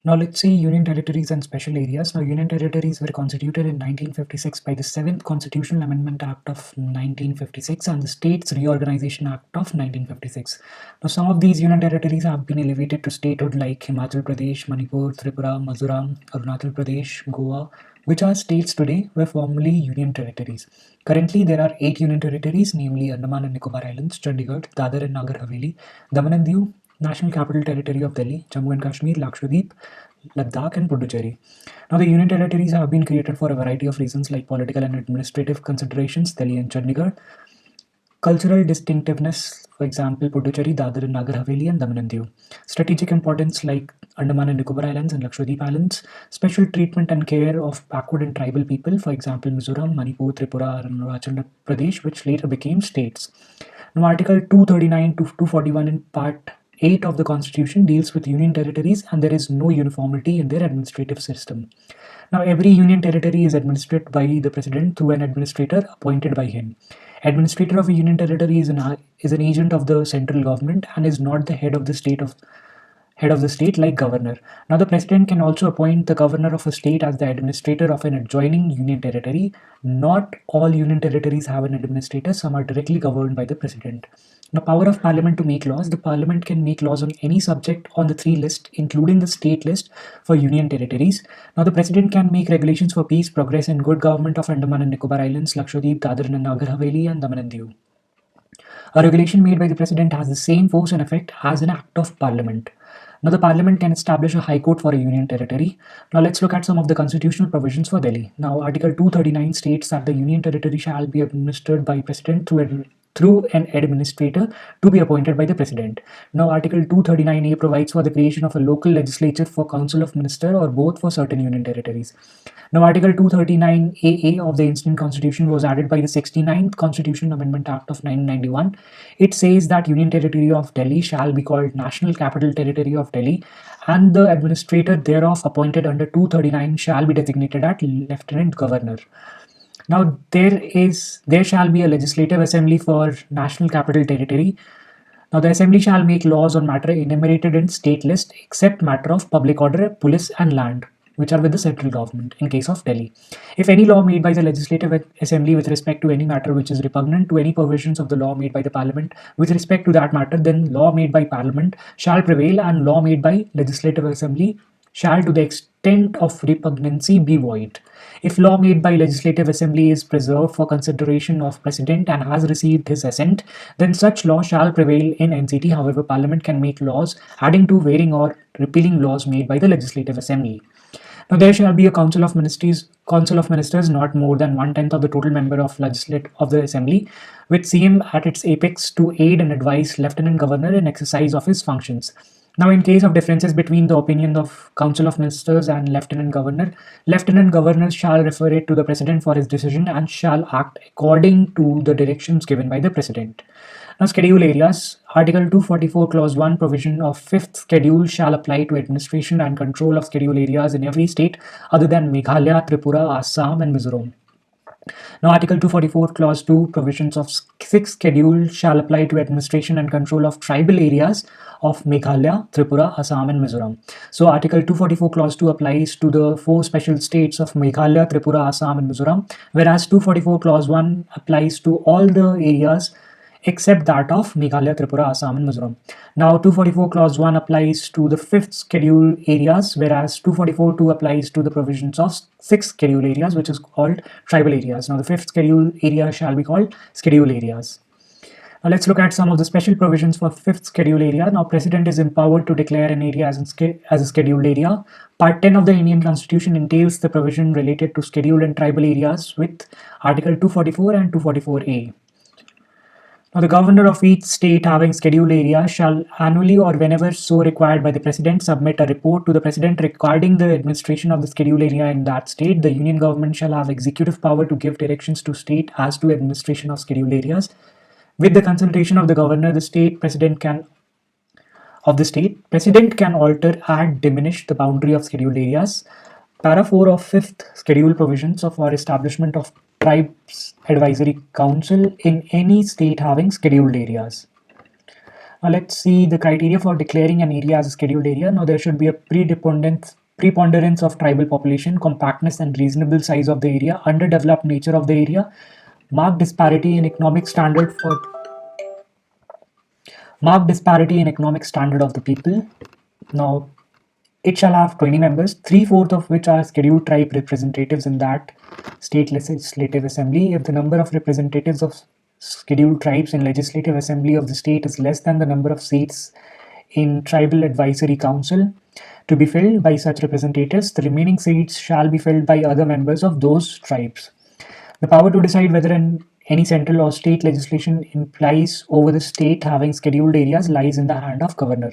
Now let's see union territories and special areas. Now union territories were constituted in 1956 by the 7th Constitutional Amendment Act of 1956 and the States Reorganization Act of 1956. Now some of these union territories have been elevated to statehood like Himachal Pradesh, Manipur, Tripura, Mizoram, Arunachal Pradesh, Goa, which are states today were formerly union territories. Currently there are 8 union territories, namely Andaman and Nicobar Islands, Chandigarh, Dadar and Nagar Haveli, Daman and Diu, National Capital Territory of Delhi, Jammu and Kashmir, Lakshadweep, Ladakh, and Puducherry. Now, the union territories have been created for a variety of reasons like political and administrative considerations, Delhi and Chandigarh, cultural distinctiveness, for example, Puducherry, Dadar and Nagar Haveli, and Daman and Diu, strategic importance like Andaman and Nicobar Islands and Lakshadweep Islands, special treatment and care of backward and tribal people, for example, Mizoram, Manipur, Tripura, and Arunachal Pradesh, which later became states. Now, Article 239 to 241 in Part 8 of the Constitution deals with union territories and there is no uniformity in their administrative system. Now, every union territory is administered by the president through an administrator appointed by him. Administrator of a union territory is an agent of the central government and is not the head of the state like governor. Now the president can also appoint the governor of a state as the administrator of an adjoining union territory. Not all union territories have an administrator, some are directly governed by the president. Now power of parliament to make laws. The parliament can make laws on any subject on the 3 list, including the state list for union territories. Now the president can make regulations for peace, progress and good government of Andaman and Nicobar Islands, Lakshadweep, Dadar and Nagar Haveli and Daman and Diu. A regulation made by the president has the same force and effect as an act of parliament. Now, the parliament can establish a high court for a union territory. Now, let's look at some of the constitutional provisions for Delhi. Now, Article 239 states that the union territory shall be administered by president through an administrator to be appointed by the president. Now, Article 239A provides for the creation of a local legislature for council of minister or both for certain union territories. Now, Article 239AA of the Indian Constitution was added by the 69th Constitutional Amendment Act of 1991. It says that Union Territory of Delhi shall be called National Capital Territory of Delhi and the administrator thereof appointed under 239 shall be designated as Lieutenant Governor. Now, there shall be a legislative assembly for National Capital Territory. Now, the assembly shall make laws on matter enumerated in state list except matter of public order, police and land, which are with the central government in case of Delhi. If any law made by the Legislative Assembly with respect to any matter which is repugnant to any provisions of the law made by the Parliament with respect to that matter, then law made by Parliament shall prevail and law made by Legislative Assembly shall to the extent of repugnancy be void. If law made by Legislative Assembly is preserved for consideration of President and has received his assent, then such law shall prevail in NCT. However, Parliament can make laws adding to, varying or repealing laws made by the Legislative Assembly. Now, there shall be a council of ministers not more than 1/10 of the total member of the assembly, with CM at its apex to aid and advise Lieutenant Governor in exercise of his functions. Now, in case of differences between the opinion of Council of Ministers and Lieutenant Governor shall refer it to the President for his decision and shall act according to the directions given by the President. Now, schedule areas. Article 244 Clause 1 provision of 5th schedule shall apply to administration and control of schedule areas in every state other than Meghalaya, Tripura, Assam and Mizoram. Now, Article 244 Clause 2 provisions of 6th schedule shall apply to administration and control of tribal areas of Meghalaya, Tripura, Assam and Mizoram. So, Article 244 Clause 2 applies to the 4 special states of Meghalaya, Tripura, Assam and Mizoram, whereas 244 Clause 1 applies to all the areas except that of Meghalaya, Tripura, Assam and Mizoram. Now, 244 Clause 1 applies to the 5th schedule areas, whereas 244.2 applies to the provisions of 6th schedule areas, which is called tribal areas. Now, the 5th schedule area shall be called schedule areas. Now, let's look at some of the special provisions for 5th schedule area. Now, President is empowered to declare an area as a scheduled area. Part 10 of the Indian Constitution entails the provision related to scheduled and tribal areas with Article 244 and 244A. Now, the governor of each state having scheduled area shall annually or whenever so required by the president submit a report to the president regarding the administration of the scheduled area in that state. The union government shall have executive power to give directions to state as to administration of scheduled areas. With the consultation of the governor, the president can alter, add, diminish the boundary of scheduled areas. Para 4 of 5th schedule provisions for establishment of Tribes Advisory Council in any state having scheduled areas. Now let's see the criteria for declaring an area as a scheduled area. Now there should be a preponderance of tribal population, compactness and reasonable size of the area, underdeveloped nature of the area, marked disparity in economic standard for marked disparity in economic standard of the people. Now it shall have 20 members, three-fourths of which are scheduled tribe representatives in that state legislative assembly. If the number of representatives of scheduled tribes in legislative assembly of the state is less than the number of seats in tribal advisory council to be filled by such representatives, the remaining seats shall be filled by other members of those tribes. The power to decide whether any central or state legislation implies over the state having scheduled areas lies in the hand of governor.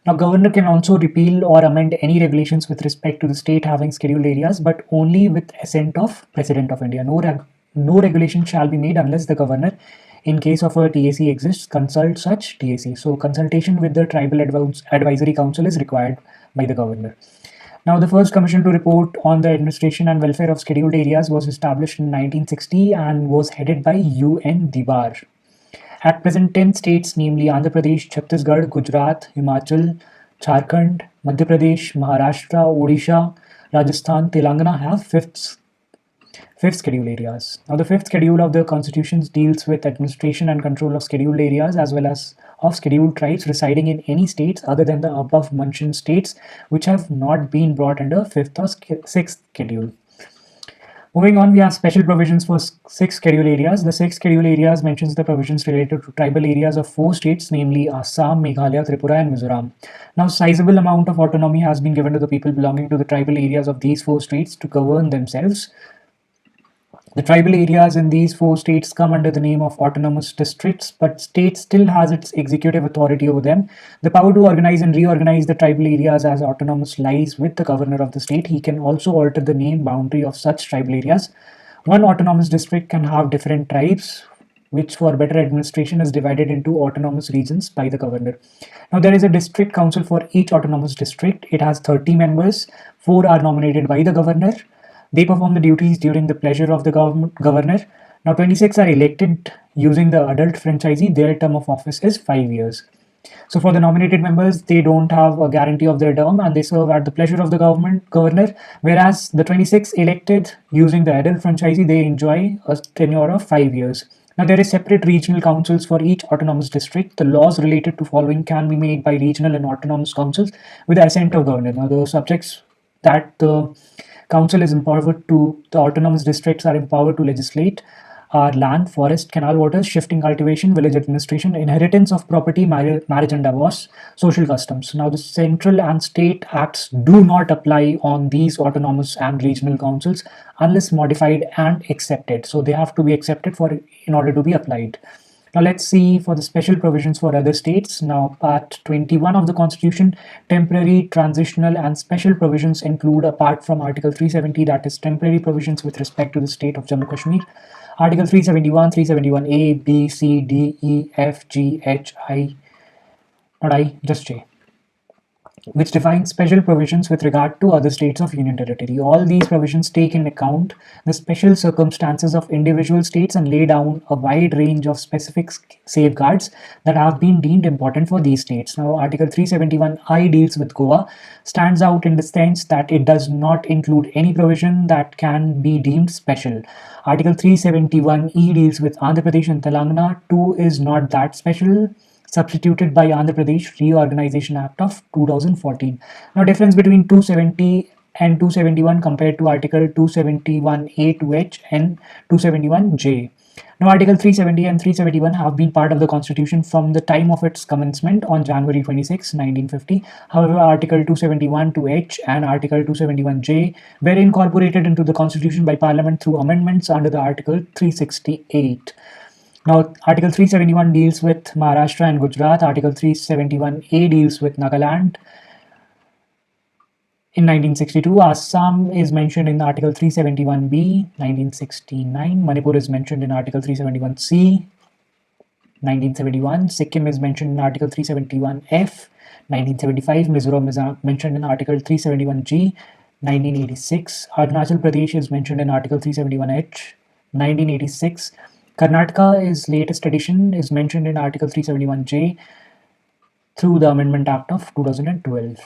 Now, governor can also repeal or amend any regulations with respect to the state having scheduled areas, but only with assent of President of India. No regulation shall be made unless the governor, in case of a TAC exists, consult such TAC. So, consultation with the Tribal Advisory Council is required by the governor. Now, the first commission to report on the administration and welfare of scheduled areas was established in 1960 and was headed by UN Dibar. At present, 10 states, namely Andhra Pradesh, Chhattisgarh, Gujarat, Himachal, Jharkhand, Madhya Pradesh, Maharashtra, Odisha, Rajasthan, Telangana have fifth schedule areas. Now, the fifth schedule of the constitutions deals with administration and control of scheduled areas as well as of scheduled tribes residing in any states other than the above mentioned states which have not been brought under fifth or sixth schedule. Moving on, we have special provisions for six schedule areas. The six schedule areas mentions the provisions related to tribal areas of four states, namely Assam, Meghalaya, Tripura, and Mizoram. Now, sizable amount of autonomy has been given to the people belonging to the tribal areas of these four states to govern themselves. The tribal areas in these four states come under the name of autonomous districts, but state still has its executive authority over them. The power to organize and reorganize the tribal areas as autonomous lies with the governor of the state. He can also alter the name boundary of such tribal areas. One autonomous district can have different tribes, which for better administration is divided into autonomous regions by the governor. Now there is a district council for each autonomous district. It has 30 members, 4 are nominated by the governor. They perform the duties during the pleasure of the governor. Now 26 are elected using the adult franchisee. Their term of office is 5 years. So for the nominated members, they don't have a guarantee of their term and they serve at the pleasure of the governor. Whereas the 26 elected using the adult franchisee, they enjoy a tenure of 5 years. Now there is separate regional councils for each autonomous district. The laws related to following can be made by regional and autonomous councils with the assent of governor. Now the subjects that the council is empowered to, the autonomous districts are empowered to legislate are land, forest, canal waters, shifting cultivation, village administration, inheritance of property, marriage and divorce, social customs. Now the central and state acts do not apply on these autonomous and regional councils unless modified and accepted. So they have to be accepted in order to be applied. Now let's see for the special provisions for other states. Now part 21 of the constitution, temporary, transitional and special provisions include, apart from article 370, that is temporary provisions with respect to the state of Jammu Kashmir, article 371, 371A, B, C, D, E, F, G, H, I, not I, just J, which defines special provisions with regard to other states of union territory. All these provisions take in account the special circumstances of individual states and lay down a wide range of specific safeguards that have been deemed important for these states. Now, Article 371I deals with Goa, stands out in the sense that it does not include any provision that can be deemed special. Article 371E deals with Andhra Pradesh and Telangana. 2 is not that special, substituted by Andhra Pradesh Reorganization Act of 2014. Now, difference between 270 and 271 compared to Article 271A to H and 271J. Now, Article 370 and 371 have been part of the Constitution from the time of its commencement on January 26, 1950. However, Article 271 to H and Article 271J were incorporated into the Constitution by Parliament through amendments under the Article 368. Now, Article 371 deals with Maharashtra and Gujarat. Article 371A deals with Nagaland. In 1962, Assam is mentioned in Article 371B. 1969, Manipur is mentioned in Article 371C. 1971, Sikkim is mentioned in Article 371F. 1975, Mizoram is mentioned in Article 371G. 1986, Arunachal Pradesh is mentioned in Article 371H. 1986, Karnataka's latest addition is mentioned in Article 371J through the Amendment Act of 2012.